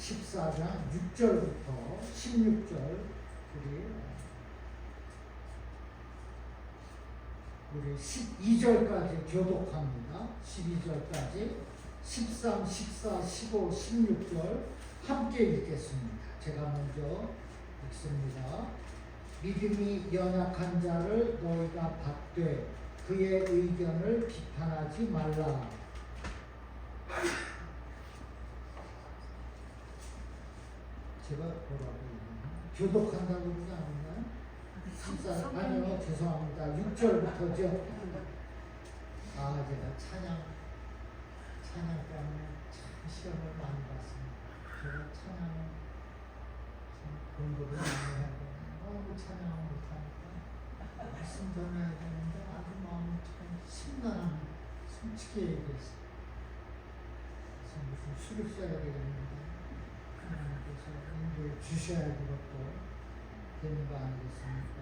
14장 6절부터 16절 우리 12절까지 교독합니다. 12절까지 13, 14, 15, 16절 함께 읽겠습니다. 제가 먼저 읽습니다. 믿음이 연약한 자를 너희가 받되 그의 의견을 비판하지 말라. 제가 뭐라고 얘기하나? 교독한다고 그러지 않았나요? 아니요, 죄송합니다. 6절부터죠. 제가 찬양 때문에 참 시험을 많이 봤습니다. 제가 찬양을 공부를 많이 해야 되는데 너무 찬양을 못하니까 말씀 전해야 되는데 아주 마음이 참 심란합니다. 솔직히 얘기했어요. 그래서 무슨 술을 써야 되겠는데 하나님께서 인도해 주셔야 그것도 되는 거 아니겠습니까?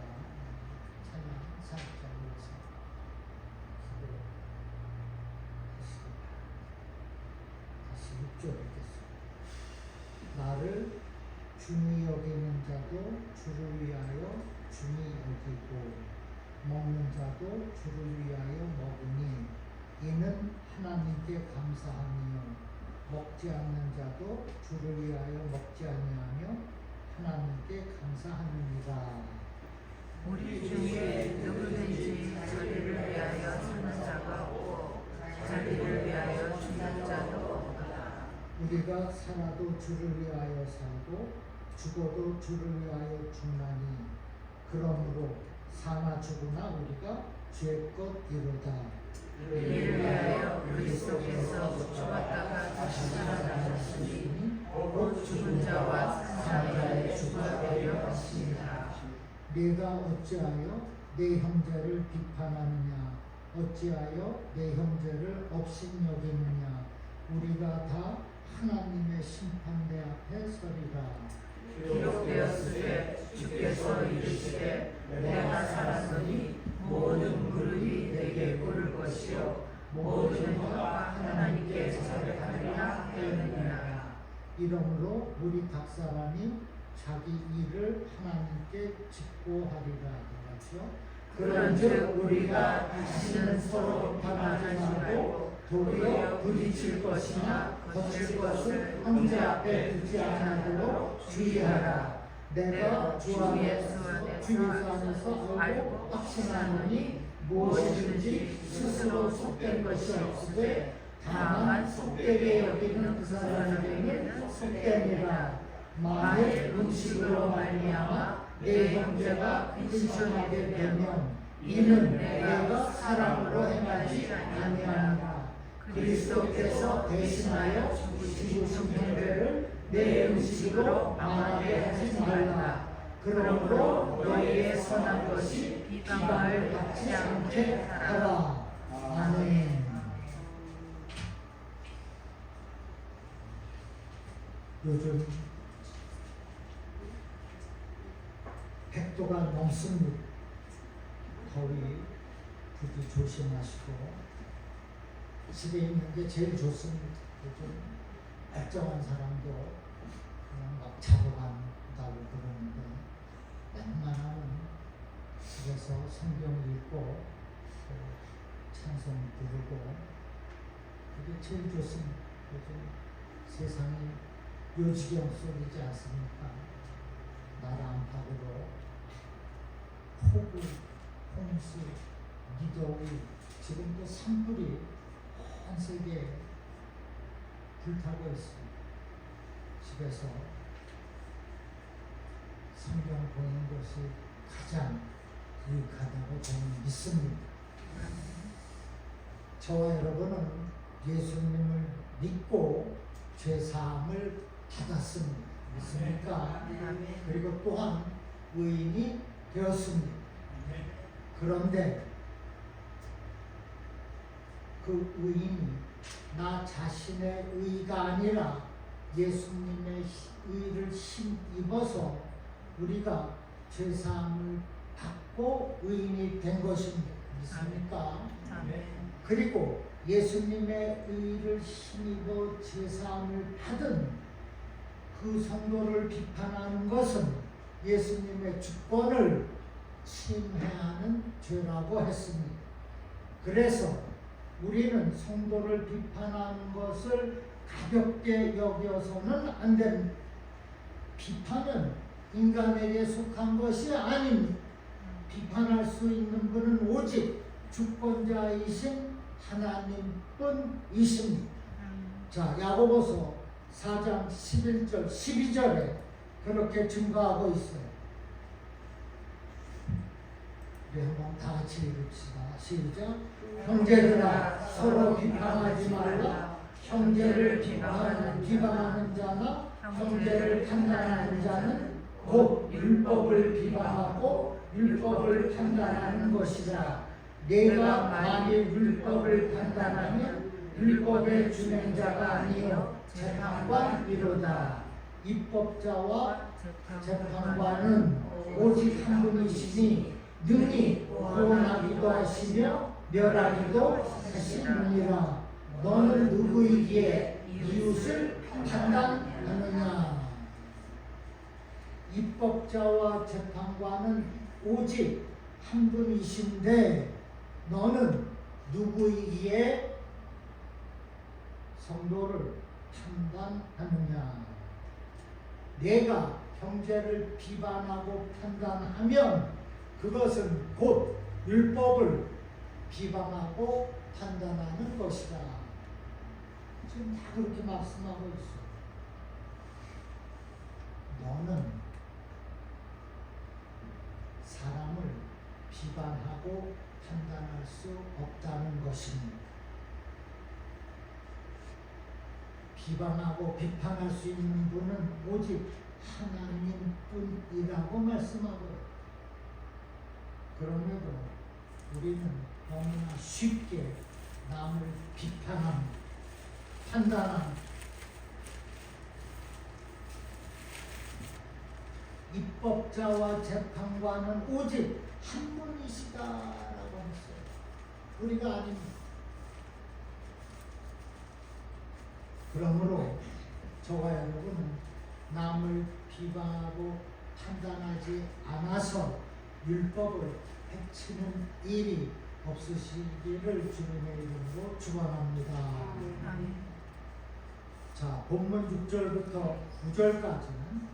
찬양 사역자를 위해서 기도했습니다. 다시 6절 읽겠습니다. 나를 중히 여기는 자도 주를 위하여 중히 여기고 먹는 자도 주를 위하여 먹으니 이는 하나님께 감사함이요 먹지 않는 자도 주를 위하여 먹지 아니하며 하나님께 감사하느니라. 우리 중에 누구든지 자기를 위하여 사는 자가 없고 자기를 위하여 죽는 자도 없다. 우리가 살아도 주를 위하여 살고 죽어도 주를 위하여 죽나니 그러므로 사나 죽으나 우리가 죄것 이루다. 이를 위하여 우리 속에서 죽었다가 다시 살아나셨으니 곧 죽은 자와 사는 자의 주가 되려 하십니다. 내가 어찌하여 내 형제를 비판하느냐 어찌하여 내 형제를 업신여기느냐 우리가 다 하나님의 심판대 앞에 서리라. 기록되었으되 주께서 이르시되 내가 살았으니 모든 무릎이 내게 꿇을 것이요 모든 혀가 하나님께 자백하리라 하였느니라. 이러므로 우리 각 사람이 자기 일을 하나님께 직고하리라. 그렇죠? 그런즉 우리가 다시는 서로 비판하지 말고 도리어 부딪힐 것이나 거칠 것을 형제 앞에 두지 않도록 주의하라. 내가 주 안에서 알고 확신하노니 무엇이든지 스스로 속된 것이 없으되 다만 속되게 여기는 그 사람에게는 속되니라. 만일 음식으로 말미암아 내 형제가 근심하게 되면 이는 내가 사람으로 행하지 아니하니라. 그리스도께서 대신하여 죽으신 형제를 내 음식으로 망하게 하지 말라. 그러므로 너희의 선한 것이 비방을 받지 않게 하라. 아멘. 요즘 100도가 넘습니다. 더위 부디 조심하시고 집에 있는 게 제일 좋습니다. 요즘 멀쩡한 사람도 그냥 막 자고 간다고 그러는데 웬만하면 집에서 성경 읽고 찬송 부르고 그게 제일 좋습니다. 요즘 세상이 요지경 속이지 않습니까? 나라 안팎으로 폭우, 홍수, 미더위, 지금 또 산불이 온 세계에 불타고 있습니다. 집에서 성경 보는 것이 가장 유익하다고 저는 믿습니다. 저와 여러분은 예수님을 믿고 죄사함을 받았습니다. 믿습니까? 그리고 또한 의인이 되었습니다. 그런데 그 의인이 나 자신의 의가 아니라 예수님의 의를 힘입어서 우리가 죄사함을 받고 의인이 된 것입니다. 믿습니까? 그리고 예수님의 의를 힘입어 죄사함을 받은 그 성도를 비판하는 것은 예수님의 주권을 침해하는 죄라고 했습니다. 그래서 우리는 성도를 비판하는 것을 가볍게 여겨서는 안 됩니다. 비판은 인간에게 속한 것이 아닙니다. 비판할 수 있는 분은 오직 주권자이신 하나님뿐이십니다. 자, 야고보서 4장 11절 12절에 그렇게 증거하고 있어요. 우리 한번 다 같이 읽읍시다. 시작. 형제들아 서로 비판하지 말라. 형제를 비방하는 자나 형제를 판단하는 자는 곧 율법을 비방하고 율법을 판단하는 것이라. 내가 만일 율법을 판단하면 율법의 준행자가 아니요 재판관이로다. 입법자와 재판관은 오직 한 분이시니 능히 구원하기도 하시며 멸하기도 하시느니라. 너는 누구이기에 이웃을 판단하느냐. 입법자와 재판관은 오직 한 분이신데 너는 누구이기에 성도를 판단하느냐. 내가 형제를 비판하고 판단하면 그것은 곧 율법을 비방하고 판단하는 것이다. 지금 다 그렇게 말씀하고 있어. 너는 사람을 비판하고 판단할 수 없다는 것입니다. 비방하고 비판할 수 있는 분은 오직 하나님뿐이라고 말씀하고요. 그럼에도 우리는 너무나 쉽게 남을 비판합니다. 판단합니다. 입법자와 재판관은 오직 한 분이시다라고 했어요. 우리가 아닙니다. 그러므로 저와 여러분은 남을 비방하고 판단하지 않아서 율법을 해치는 일이 없으시기를 주님의 이름으로 축원합니다. 자, 본문 6절부터 9절까지는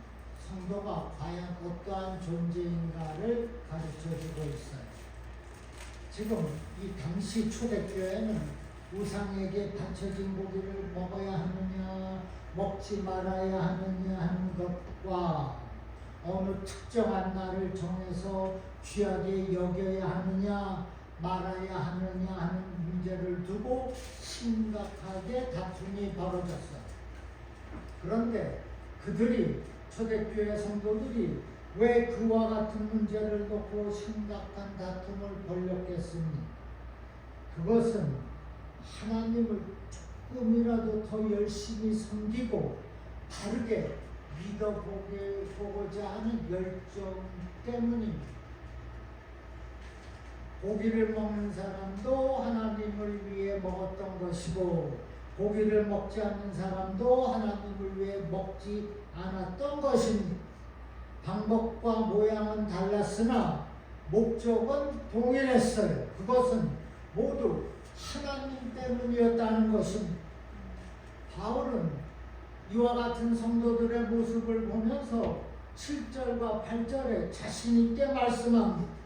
성도가 과연 어떠한 존재인가를 가르쳐주고 있어요. 지금 이 당시 초대교회는 우상에게 바쳐진 고기를 먹어야 하느냐 먹지 말아야 하느냐 하는 것과 어느 특정한 날을 정해서 귀하게 여겨야 하느냐 말아야 하느냐 하는 문제를 두고 심각하게 다툼이 벌어졌어요. 그런데 그들이 초대교회 성도들이 왜 그와 같은 문제를 놓고 심각한 다툼을 벌였겠습니까? 그것은 하나님을 조금이라도 더 열심히 섬기고 바르게 믿어보고자 하는 열정 때문입니다. 고기를 먹는 사람도 하나님을 위해 먹었던 것이고 고기를 먹지 않는 사람도 하나님을 위해 먹지 않았던 것입니다. 방법과 모양은 달랐으나 목적은 동일했어요. 그것은 모두 하나님 때문이었다는 것입니다. 바울은 이와 같은 성도들의 모습을 보면서 7절과 8절에 자신 있게 말씀합니다.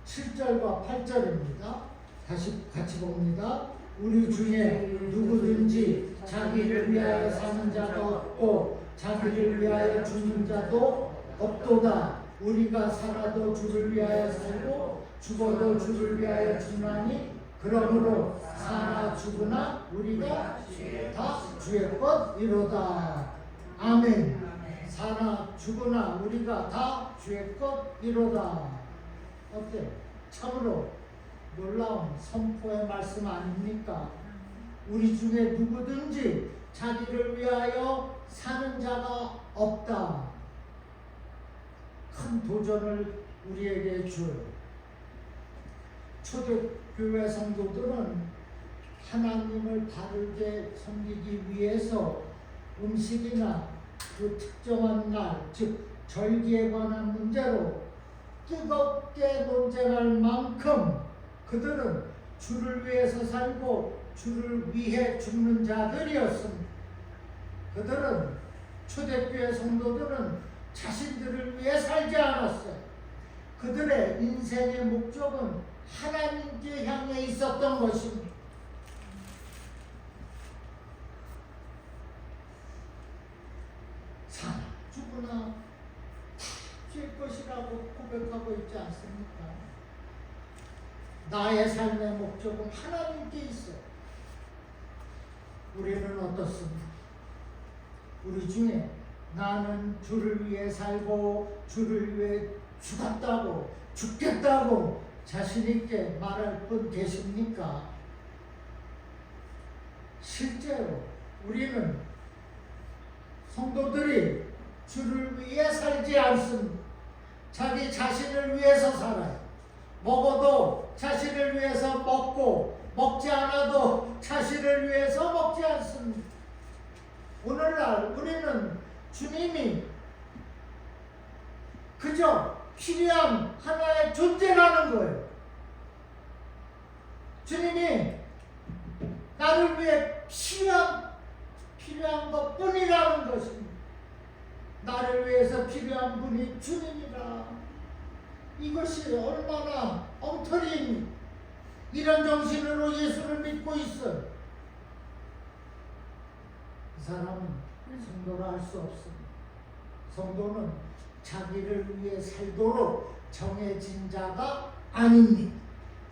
7절과 8절입니다. 다시 같이 봅니다. 우리 중에 누구든지 자기를 위하여 사는 자가 없고 자기를 위하여 죽는 자도 없도다. 우리가 살아도 주를 위하여 살고 죽어도 주를 위하여 죽나니 그러므로 사나 죽으나 우리가 다 주의 것이로다. 아멘. 사나 죽으나 우리가 다 주의 것이로다. 어때? 참으로 놀라운 선포의 말씀 아닙니까? 우리 중에 누구든지 자기를 위하여 사는 자가 없다. 큰 도전을 우리에게 줘요. 초대교회 성도들은 하나님을 바르게 섬기기 위해서 음식이나 그 특정한 날, 즉 절기에 관한 문제로 뜨겁게 논쟁할 만큼 그들은 주를 위해서 살고 주를 위해 죽는 자들이었습니다. 그들은 초대교회 성도들은 자신들을 위해 살지 않았어요. 그들의 인생의 목적은 하나님께 향해 있었던 것입니다. 사나 죽으나 질 것이라고 고백하고 있지 않습니까? 나의 삶의 목적은 하나님께 있어요. 우리는 어떻습니까? 우리 중에 나는 주를 위해 살고 주를 위해 죽었다고 죽겠다고 자신 있게 말할 분 계십니까? 실제로 우리는 성도들이 주를 위해 살지 않습니다. 자기 자신을 위해서 살아요. 먹어도 자신을 위해서 먹고 먹지 않아도 자신을 위해서 먹지 않습니다. 오늘날 우리는 주님이 그저 필요한 하나의 존재라는 거예요. 주님이 나를 위해 필요한 것뿐이라는 것입니다. 나를 위해서 필요한 분이 주님이라. 이것이 얼마나 엉터리입니까? 이런 정신으로 예수를 믿고 있어요. 이 사람은 성도라 할 수 없습니다. 성도는 자기를 위해 살도록 정해진 자가 아닙니다.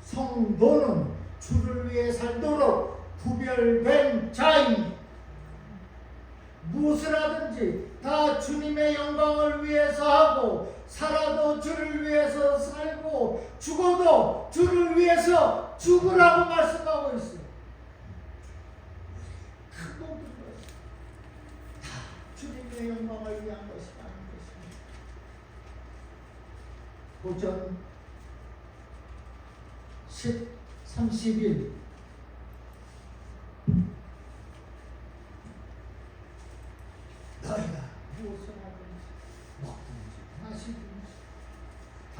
성도는 주를 위해 살도록 구별된 자입니다. 무엇을 하든지 다 주님의 영광을 위해서 하고, 살아도 주를 위해서 살고, 죽어도 주를 위해서 죽으라고 말씀하고 있어요. 큰 모든 것이 다 주님의 영광을 위한 것이라는 것입니다. 고전 30일 너희가 무엇을 하든지 먹든지 마시든지 다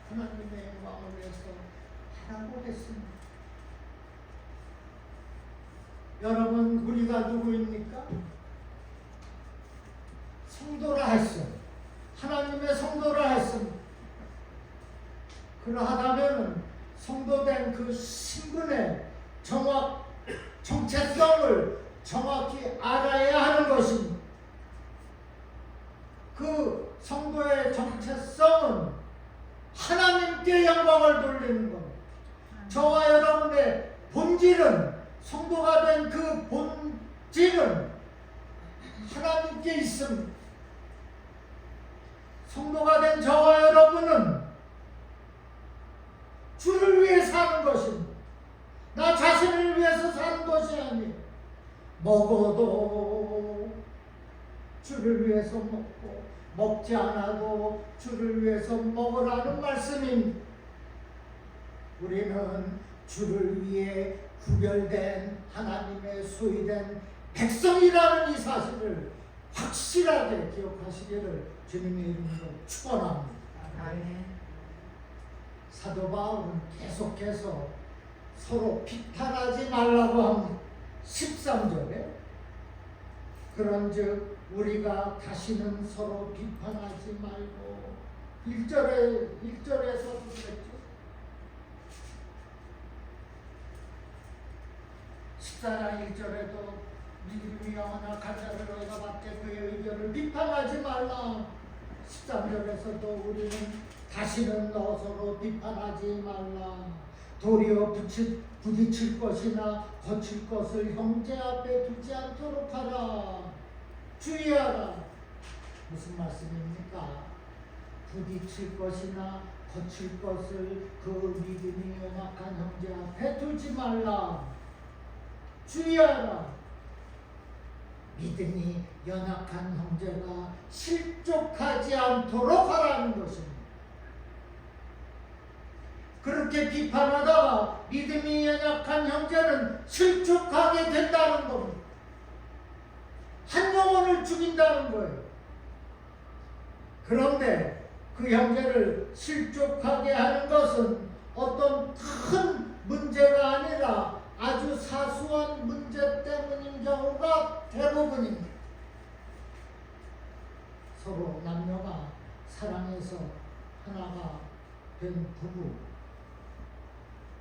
하나님의 영광을 위해서 하라고 했습니다. 여러분, 우리가 누구입니까? 성도라 했어요. 하나님의 성도라 했습니다. 그러하다면 성도된 그 신분의 정체성을 정확히 알아야 하는 것입니다. 그 성도의 정체성은 하나님께 영광을 돌리는 겁니다. 저와 여러분의 본질은, 성도가 된 그 본질은 하나님께 있습니다. 성도가 된 저와 여러분은 주를 위해 사는 것입니다. 나 자신을 위해서 사는 것이 아니에요. 먹어도 주를 위해서 먹고, 먹지 않아도 주를 위해서 먹으라는 말씀입니다. 우리는 주를 위해 구별된 하나님의 소유된 백성이라는 이 사실을 확실하게 기억하시기를 주님의 이름으로 축원합니다. 아멘. 사도 바울은 계속해서 서로 비판하지 말라고 합니다. 13절에 그런즉 우리가 다시는 서로 비판하지 말고, 1절에서도 그랬죠. 14장 1절에도 믿음이 영원한 간자를 너희가 받게 그의 의견을 비판하지 말라. 13절에서도 우리는 다시는 너 서로 비판하지 말라. 도리어 부딪힐 것이나 거칠 것을 형제 앞에 두지 않도록 하라. 주의하라. 무슨 말씀입니까? 부딪힐 것이나 거칠 것을 그 믿음이 연약한 형제 앞에 두지 말라. 주의하라. 믿음이 연약한 형제가 실족하지 않도록 하라는 것입니다. 그렇게 비판하다가 믿음이 연약한 형제는 실족하게 된다는 겁니다. 한 영혼을 형제를 죽인다는 거예요. 그런데 그 형제를 실족하게 하는 것은 어떤 큰 문제가 아니라 아주 사소한 문제 때문인 경우가 대부분입니다. 서로 남녀가 사랑해서 하나가 된 부부,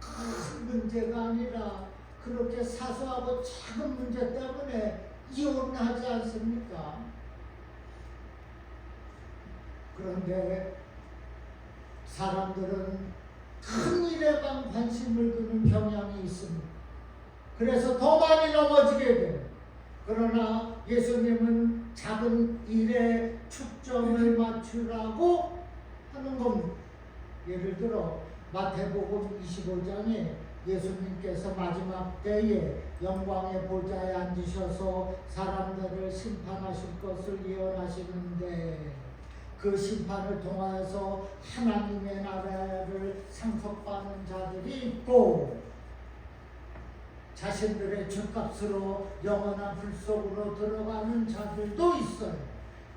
큰 문제가 아니라 그렇게 사소하고 작은 문제 때문에 이혼하지 않습니까? 그런데 사람들은 큰 일에만 관심을 두는 경향이 있습니다. 그래서 더 많이 넘어지게 돼요. 그러나 예수님은 작은 일에 초점을 맞추라고 하는 겁니다. 예를 들어 마태복음 25장에 예수님께서 마지막 때에 영광의 보좌에 앉으셔서 사람들을 심판하실 것을 예언하시는데 그 심판을 통하여서 하나님의 나라를 상속받는 자들이 있고 자신들의 죄값으로 영원한 불 속으로 들어가는 자들도 있어요.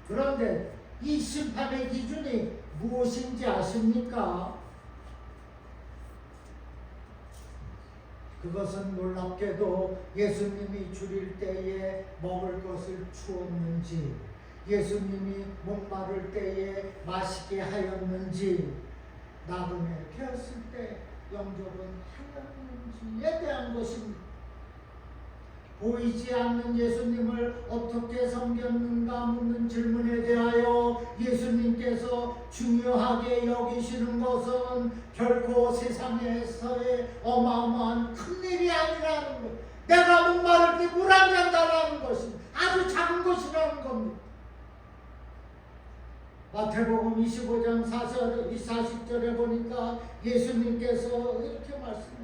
그런데 이 심판의 기준이 무엇인지 아십니까? 그것은 놀랍게도 예수님이 줄일 때에 먹을 것을 주었는지, 예수님이 목마를 때에 마시게 하였는지, 나그네 되었을 때 영접은 하였는지에 대한 것입니다. 보이지 않는 예수님을 어떻게 섬겼는가 묻는 질문에 대하여 예수님께서 중요하게 여기시는 것은 결코 세상에서의 어마어마한 큰일이 아니라는 것, 내가 목마를 때 물 한 잔 달라는 것이 아주 작은 것이라는 겁니다. 마태복음 25장 40절에 보니까 예수님께서 이렇게 말씀합니다.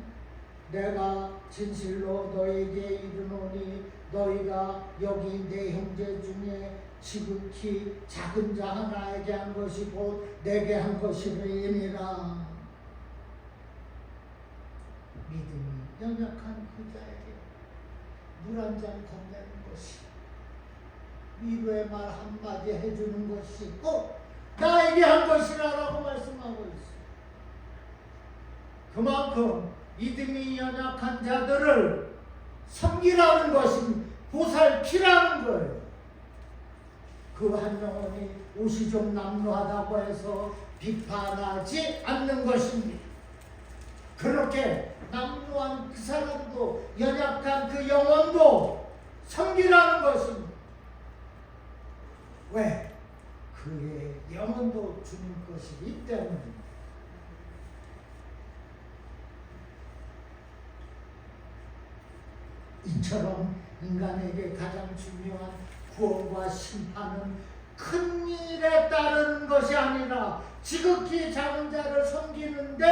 내가 진실로 너에게 이르노니 너희가 여기 내 형제 중에 지극히 작은 자 하나에게 한 것이 곧 내게 한 것이니라. 믿음이 연약한 그 자에게 물 한 잔 건네는 것이, 위로의 말 한마디 해주는 것이 꼭 나에게 한 것이라고 말씀하고 있어요. 그만큼 믿음이 연약한 자들을 섬기라는 것이 보살피라는 거예요. 그 한 영혼이 옷이 좀 남루하다고 해서 비판하지 않는 것입니다. 그렇게 남루한 그 사람도, 연약한 그 영혼도 섬기라는 것입니다. 왜? 그의 영혼도 주님 것이기 때문입니다. 이처럼 인간에게 가장 중요한 구원과 심판은 큰 일에 따르는 것이 아니라 지극히 작은 자를 섬기는 데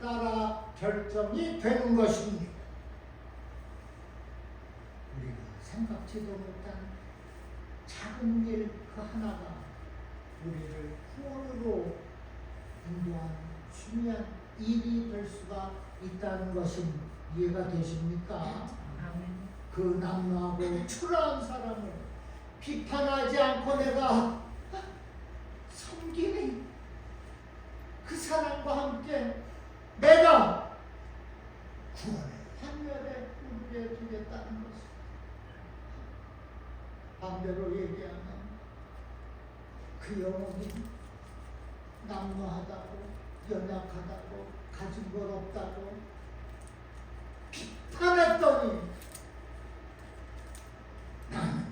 따라 결정이 되는 것입니다. 우리가 생각지도 못한 작은 일 그 하나가 우리를 구원으로 인도하는 중요한 일이 될 수가 있다는 것이 이해가 되십니까? 그 남루하고 초라한 사람을 비판하지 않고 내가 섬기는 그 사람과 함께 내가 구원의 판결에 무릎에 두겠다는 것입니다. 반대로 얘기하면 그 영혼이 남루하다고, 연약하다고, 가진 것 없다고 비판했더니 나는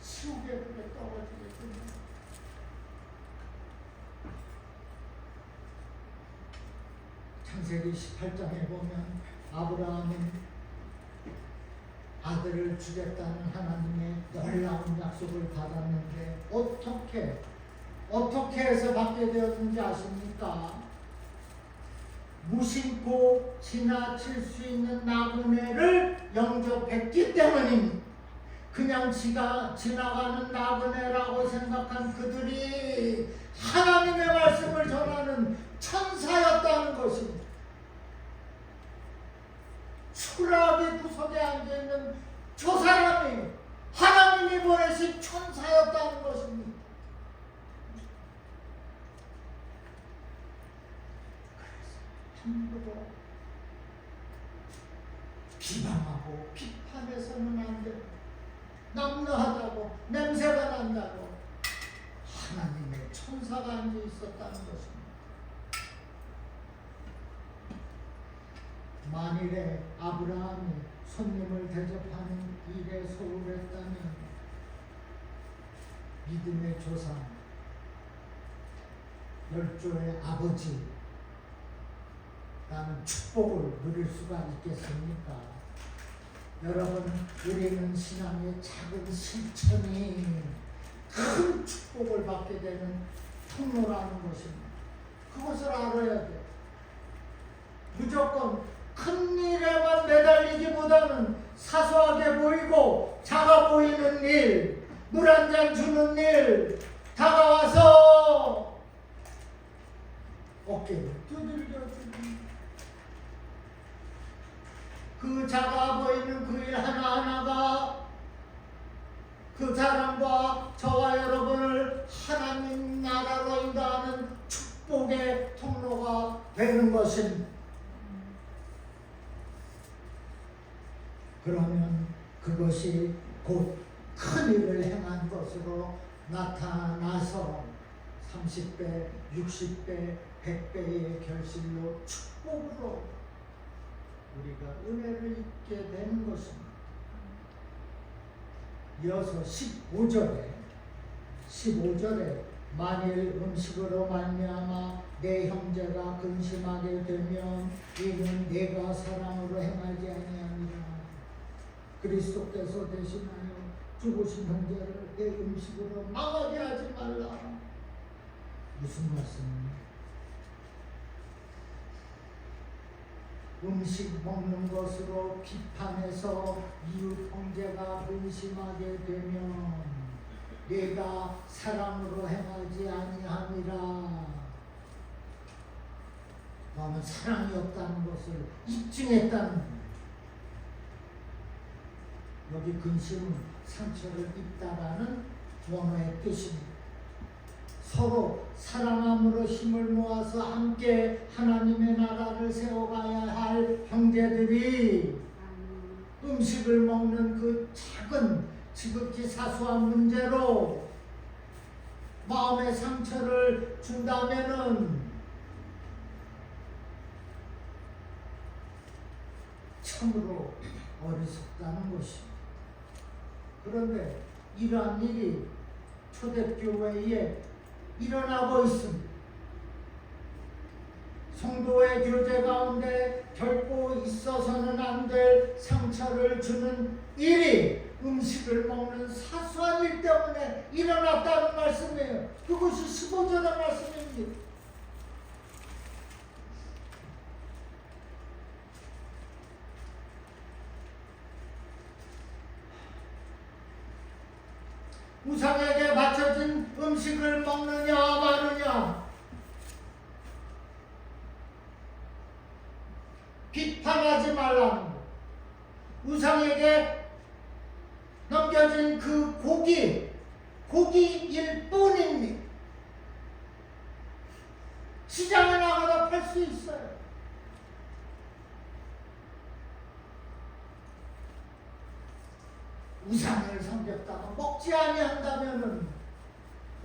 지옥의 불에 떨어지겠구나. 창세기 18장에 보면 아브라함은 아들을 주겠다는 하나님의 놀라운 약속을 받았는데 어떻게 해서 받게 되었는지 아십니까? 무심코 지나칠 수 있는 나그네를 영접했기 때문입니다. 그냥 지가 지나가는 나그네라고 생각한 그들이 하나님의 말씀을 전하는 천사였다는 것입니다. 초라하게 구석에 앉아있는 저 사람이 하나님이 보낸 그것이 천사였다는 것입니다. 그래서 함부로 비방하고 비판해서는 안 됩니다. 남루하다고 냄새가 난다고 하나님의 천사가 앉아 있었다는 것입니다. 만일에 아브라함이 손님을 대접하는 일에 소홀했다면 믿음의 조상, 열조의 아버지 라는 축복을 누릴 수가 있겠습니까? 여러분, 우리는 신앙의 작은 실천이 큰 축복을 받게 되는 통로라는 것입니다. 그것을 알아야 돼요. 무조건 큰 일에만 매달리기보다는 사소하게 보이고 작아 보이는 일, 물 한 잔 주는 일, 다가와서 어깨를 두들겨주는 그 작아 보이는 그 일 하나하나가 그 사람과 저와 여러분을 하나님 나라로 인도하는 축복의 통로가 되는 것입니다. 그러면 그것이 곧 큰 일을 행한 것으로 나타나서 30배, 60배, 100배의 결실로 축복으로 우리가 은혜를 입게 되는 것입니다. 이어서 15절에 만일 음식으로 말미암아 내 형제가 근심하게 되면 이는 내가 사랑으로 행하지 아니하니라. 그리스도께서 대신하여 죽으신 형제를 내 음식으로 망하게 하지 말라. 무슨 말씀입니까? 음식 먹는 것으로 비판해서 이웃 형제가 근심하게 되면 내가 사랑으로 행하지 아니함이라. 너는 사랑이 없다는 것을 입증했다는 거예요. 여기 근심은 상처를 입다라는 원어의 뜻입니다. 서로 사랑함으로 힘을 모아서 함께 하나님의 나라를 세워가야 할 형제들이 음식을 먹는 그 작은 지극히 사소한 문제로 마음의 상처를 준다면은 참으로 어리석다는 것입니다. 그런데 이러한 일이 초대교회에 일어나고 있습니다. 성도의 교제 가운데 결코 있어서는 안 될 상처를 주는 일이 음식을 먹는 사소한 일 때문에 일어났다는 말씀이에요. 그것이 15절의 말씀입니다. 우상에게 바쳐진 음식을 먹느냐 마느냐, 비판하지 말라는 것. 우상에게 넘겨진 그 고기일 뿐입니다. 시장에 나가다 팔 수 있어요. 우상을 섬겼다가 먹지 아니한다면은,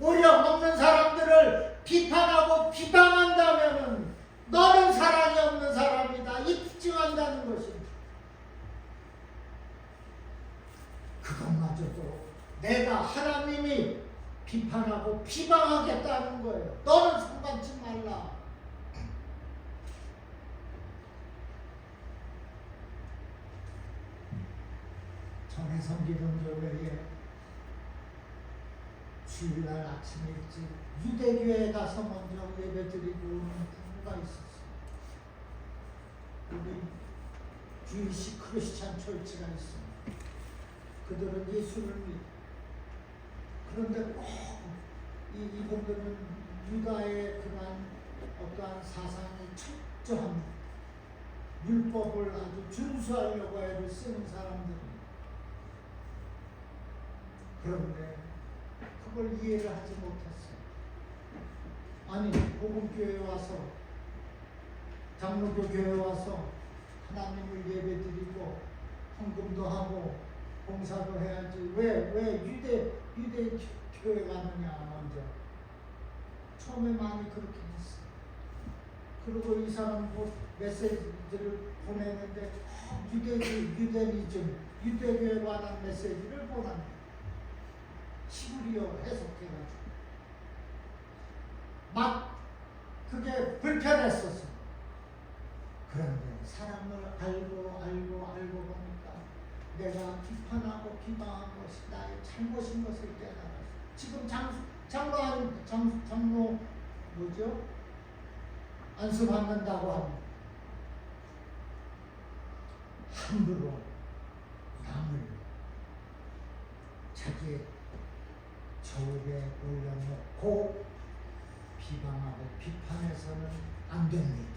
오히려 먹는 사람들을 비판하고 비방한다면은 너는 사랑이 없는 사람이다 입증한다는 것입니다. 그것마저도 내가 하나님이 비판하고 비방하겠다는 거예요. 너는 상관치 말라. 전에 섬기던 교회에 주일날 아침 일찍 유대교회에 가서 먼저 예배드리고 오는 부부가 있었어요. 우리 주이시 크리스찬 철치가 있습니다. 그들은 예수를 믿고, 그런데 꼭 이분들은 유다의 그러한 어떠한 사상이 철저한 율법을 아주 준수하려고 애를 쓰는 사람들입니다. 그런데 그걸 이해를 하지 못했어요. 아니, 복음교회에 와서, 장로교 교회에 와서 하나님을 예배드리고 헌금도 하고 봉사도 해야지. 왜 유대 교회 가느냐 먼저. 처음에 많이 그렇게 했어. 그리고 이 사람 메시지를 보내는데 유대니즘, 유대교에 관한 메시지를 보내는 히브리어 해석해가지고 막 그게 불편했었어. 그런데 사람을 알고 보니까 내가 비판하고 비방한 것이 나의 잘못인 것을 깨달았어. 지금 장로 뭐죠? 안수받는다고 합니다. 함부로 남을 자기의 저울에 올려놓고 비방하고 비판해서는 안 됩니다.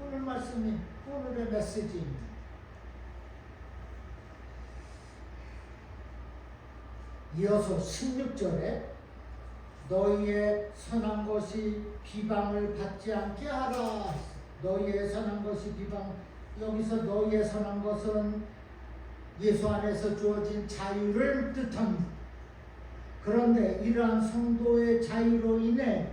오늘 말씀이 오늘의 메시지입니다. 이어서 16절에 너희의 선한 것이 비방을 받지 않게 하라. 너희의 선한 것이 여기서 너희의 선한 것은 예수 안에서 주어진 자유를 뜻합니다. 그런데 이러한 성도의 자유로 인해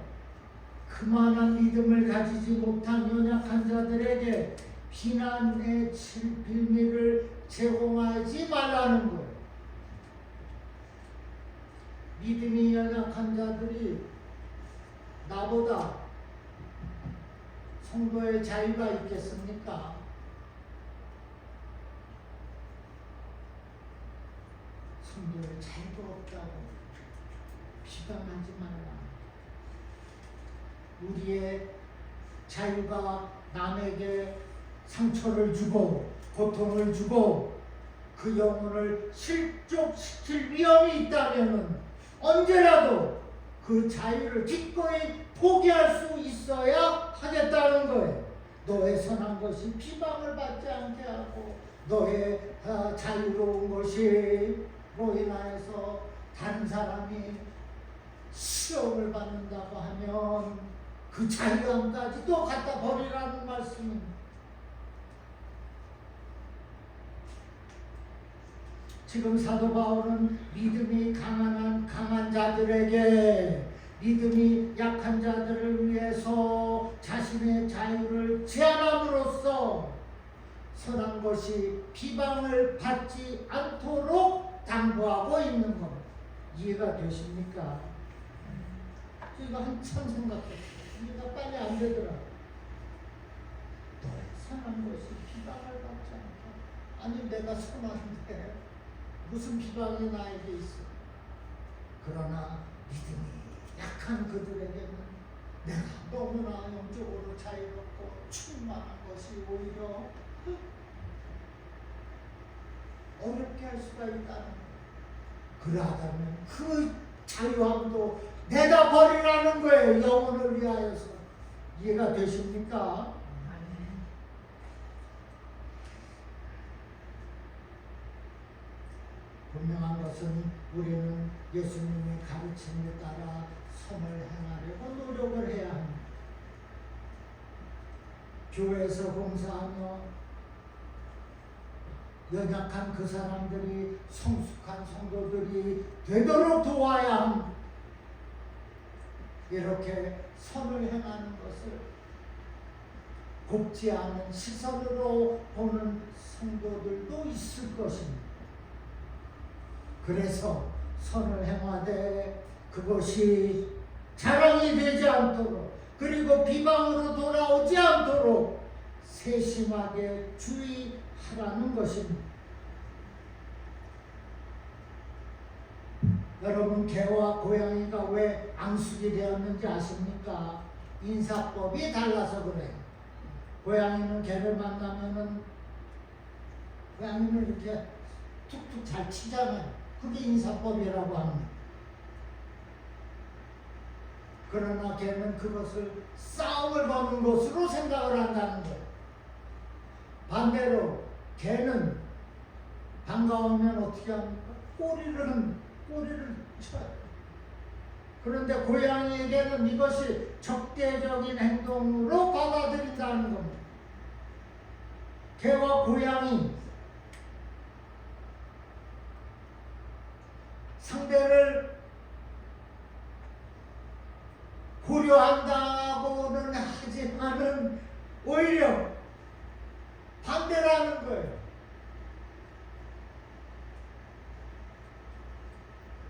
그만한 믿음을 가지지 못한 연약한 자들에게 비난의 빌미를 제공하지 말라는 거예요. 믿음이 연약한 자들이 나보다 성도의 자유가 있겠습니까? 성도의 자유가 없다고 비방하지 말라. 우리의 자유가 남에게 상처를 주고 고통을 주고 그 영혼을 실족시킬 위험이 있다면 언제라도 그 자유를 기꺼이 포기할 수 있어야 하겠다는 거예요. 너의 선한 것이 비방을 받지 않게 하고 너의 자유로운 것이로 인하여서 다른 사람이 시험을 받는다고 하면 그 자유함까지도 갖다 버리라는 말씀입니다. 지금 사도 바울은 믿음이 강한 자들에게 믿음이 약한 자들을 위해서 자신의 자유를 제한함으로써 선한 것이 비방을 받지 않도록 당부하고 있는 것. 이해가 되십니까? 이거 한참 생각했어요. 이해가 빨리 안 되더라. 선한 것이 비방을 받지 않다. 아니 내가 선한데 무슨 비방이 나에게 있어. 그러나 믿음이 약한 그들에게는 내가 너무나 영적으로 자유롭고 충만한 것이 오히려 어렵게 할 수가 있다는 거예요. 그러하다면 그 자유함도 내다 버리라는 거예요. 영혼을 위하여서. 이해가 되십니까? 분명한 것은 우리는 예수님의 가르침에 따라 선을 행하려고 노력을 해야 합니다. 교회에서 봉사하며 연약한 그 사람들이 성숙한 성도들이 되도록 도와야 합니다. 이렇게 선을 행하는 것을 곱지 않은 시선으로 보는 성도들도 있을 것입니다. 그래서 선을 행하되 그것이 자랑이 되지 않도록 그리고 비방으로 돌아오지 않도록 세심하게 주의하라는 것입니다. 여러분 개와 고양이가 왜 앙숙이 되었는지 아십니까? 인사법이 달라서 그래요. 고양이는 개를 만나면은 고양이는 이렇게 툭툭 잘 치잖아요. 그게 인사법이라고 합니다. 그러나 개는 그것을 싸움을 거는 것으로 생각을 한다는 거예요. 반대로 개는 반가우면 어떻게 합니까? 꼬리를 쳐요. 그런데 고양이에게는 이것이 적대적인 행동으로 받아들인다는 겁니다. 개와 고양이, 상대를 고려한다고는 하지만은 오히려 반대라는 거예요.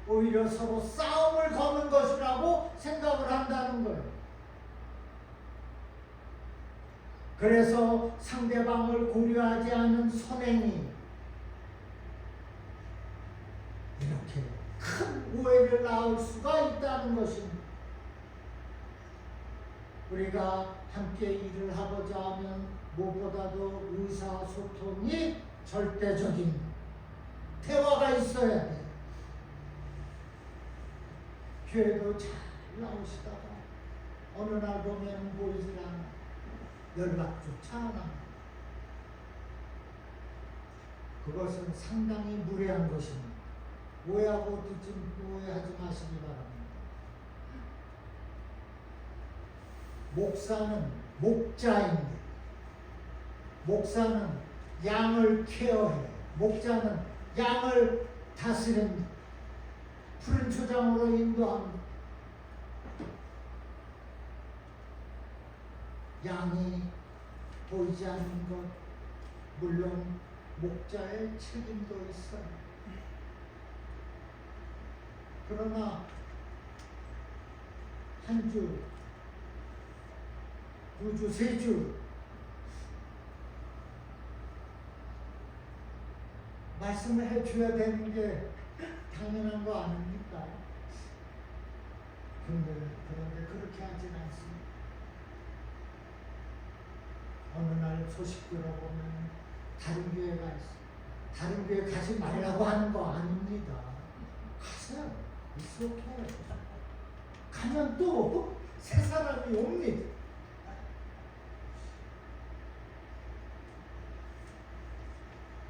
오히려 서로 싸움을 거는 것이라고 생각을 한다는 거예요. 그래서 상대방을 고려하지 않은 선행이 이렇게 큰 오해를 낳을 수가 있다는 것입니다. 우리가 함께 일을 하고자 하면 무엇보다도 의사소통이 절대적인 대화가 있어야 돼요. 교회도 잘 나오시다가 어느 날 보면 보이질 않아. 연락조차 안 합니다. 그것은 상당히 무례한 것입니다. 오해하고 듣지 오해하지 마시기 바랍니다. 목사는 목자인데, 목사는 양을 케어해. 목자는 양을 다스립니다. 푸른 초장으로 인도합니다. 양이 보이지 않는 것, 물론 목자의 책임도 있어요. 그러나 한 주, 두 주, 세 주 말씀을 해줘야 되는 게 당연한 거 아닙니까? 그런데 그렇게 하진 않습니다. 어느 날 소식 들어보면 다른 교회가 있어. 다른 교회 가지 말라고 하는 거 아닙니다. 가세요. 이렇게 가면 또 새 사람이 옵니다.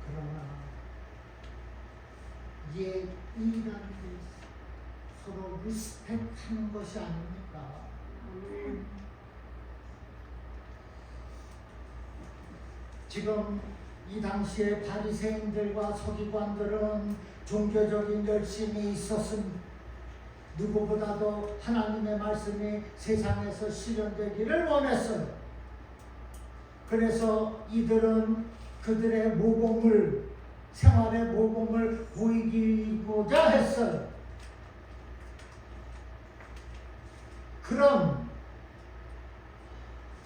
그러나 예의라는 게 서로 리스펙하는 것이 아닙니까? 지금 이 당시에 바리새인들과 서기관들은 종교적인 열심이 있었습니다. 누구보다도 하나님의 말씀이 세상에서 실현되기를 원했어요. 그래서 이들은 그들의 모범을, 생활의 모범을 보이고자 했어요.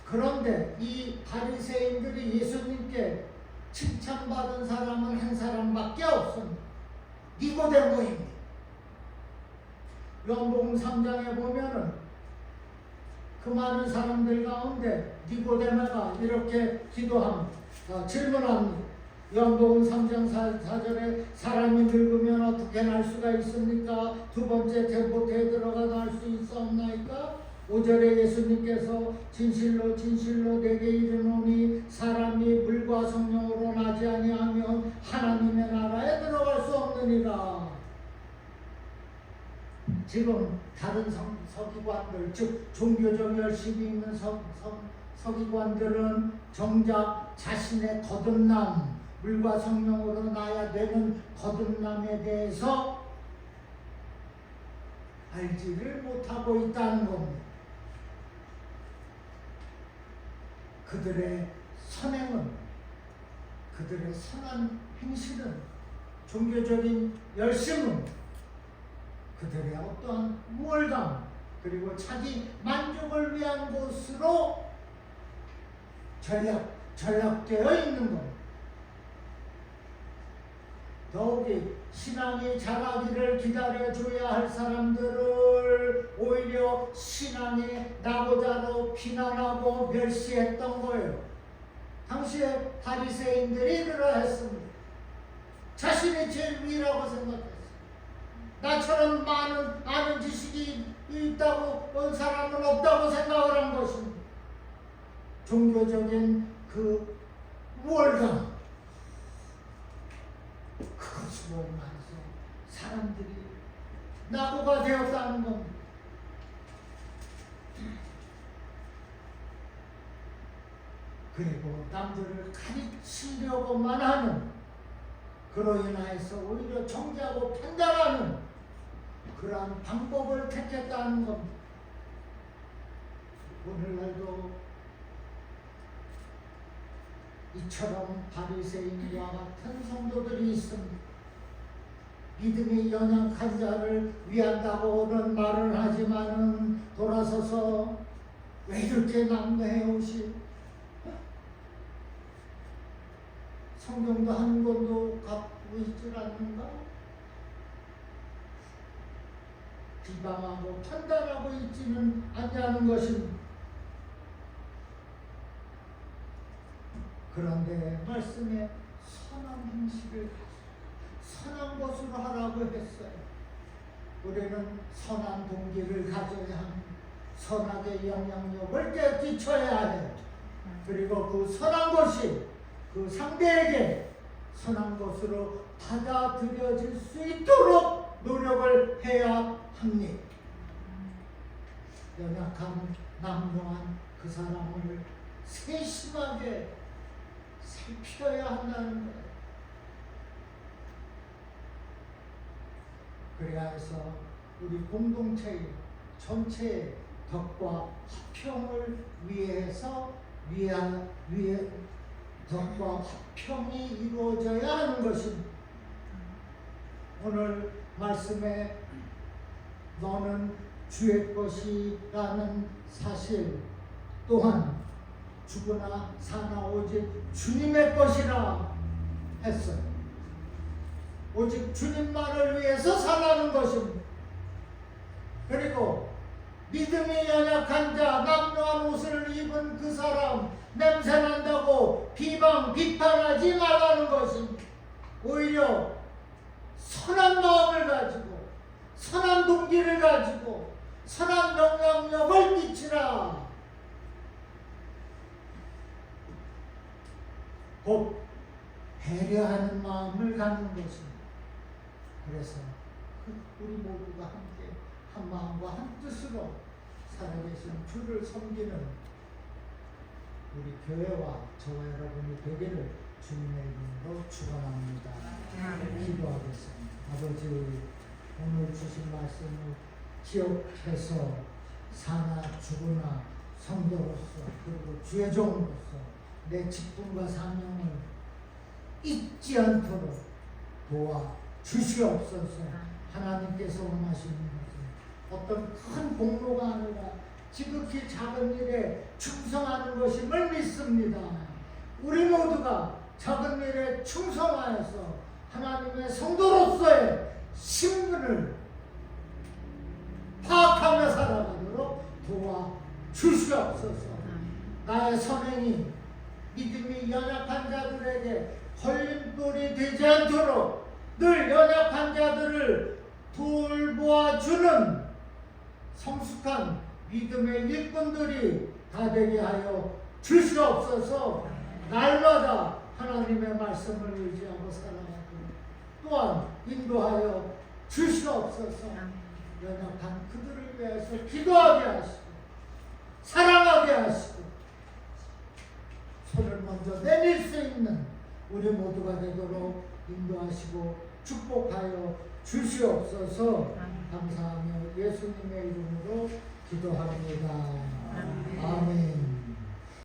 그런데 이 바리새인들이 예수님께 칭찬받은 사람은 한 사람밖에 없습니다. 니고데모입니다. 요한복음 3장에 보면은 그 많은 사람들 가운데 니고데모가 이렇게 질문합니다. 요한복음 3장 4절에 사람이 늙으면 어떻게 날 수가 있습니까? 두 번째 대보태에 들어가 날 수 있사옵나이까? 5절에 예수님께서 진실로 진실로 내게 이르노니 사람이 물과 성령으로 나지 아니하면 하나님의 나라에 들어갈 수 없느니라. 지금 다른 서기관들, 즉 종교적 열심이 있는 서기관들은 정작 자신의 거듭남, 물과 성령으로 나야 되는 거듭남에 대해서 알지를 못하고 있다는 겁니다. 그들의 선행은, 그들의 선한 행실은, 종교적인 열심은 그들의 어떠한 우월감 그리고 자기 만족을 위한 것으로 전락되어 있는 겁니다. 더욱이 신앙이 자라기를 기다려줘야 할 사람들을 오히려 신앙의 낙오자로 비난하고 멸시했던 거예요. 당시에 바리새인들이 그러했습니다. 자신이 제일 위라고 생각했어요. 나처럼 많은 아는 지식이 있다고 온 사람은 없다고 생각을 한 것입니다. 종교적인 그 우월감, 그것으로 인해서 사람들이 낙오가 되었다는 겁니다. 그리고 남들을 가르치려고만 하는, 그로 인하여서 오히려 정죄하고 판단하는 그러한 방법을 택했다는 겁니다. 오늘날도 이처럼 바리새인과 같은 성도들이 있습니다. 믿음이 연약한 자를 위한다고는 말을 하지만은 돌아서서 왜 이렇게 남해해 오시? 성경도 한 권도 갖고 있질 않는가? 비방하고 판단하고 있지는 않냐는 것입니다. 그런데 말씀에 선한 행실을 선한 것으로 하라고 했어요. 우리는 선한 동기를 가져야 합니다. 선하게 영향력을 끼쳐야 해요. 그리고 그 선한 것이 그 상대에게 선한 것으로 받아들여질 수 있도록 노력을 해야 합니다. 연약한 남동안 그 사람을 세심하게 살펴야 한다는 거예요. 그래야 해서 우리 공동체의 전체의 덕과 화평을 위해서 덕과 화평이 이루어져야 하는 것입니다. 오늘 말씀에 너는 주의 것이라는 사실 또한 죽으나 사나 오직 주님의 것이라 했어요. 오직 주님만을 위해서 살아가는 것입니다. 그리고 믿음이 연약한 자, 남루한 옷을 입은 그 사람 냄새난다고 비판하지 말라는 것입니다. 오히려 선한 마음을 가지고 선한 동기를 가지고 선한 영향력을 끼치라. 곧 배려하는 마음을 갖는 것입니다. 그래서 우리 모두가 함께 한 마음과 한 뜻으로 살아계신 주를 섬기는 우리 교회와 저와 여러분이 되기를 주님의 이름으로 축원합니다. 기도하겠습니다. 아버지, 오늘 주신 말씀을 기억해서 사나 죽으나 성도로서 그리고 주의 종으로서 내 직분과 사명을 잊지 않도록 도와 주시옵소서. 하나님께서 원하시는 것은 어떤 큰 공로가 아니라 지극히 작은 일에 충성하는 것임을 믿습니다. 우리 모두가 작은 일에 충성하여서 하나님의 성도로서의 신분을 파악하며 살아가도록 도와 주시옵소서. 나의 선행이 믿음이 연약한 자들에게 걸림돌이 되지 않도록 늘 연약한 자들을 돌보아주는 성숙한 믿음의 일꾼들이 다 되게 하여 주시옵소서. 날마다 하나님의 말씀을 의지하고 살아가도록 또한 인도하여 주시옵소서. 연약한 그들을 위해서 기도하게 하시고 사랑하게 하시고 손을 먼저 내밀 수 있는 우리 모두가 되도록 인도하시고 축복하여 주시옵소서. 감사하며 예수님의 이름으로 기도합니다.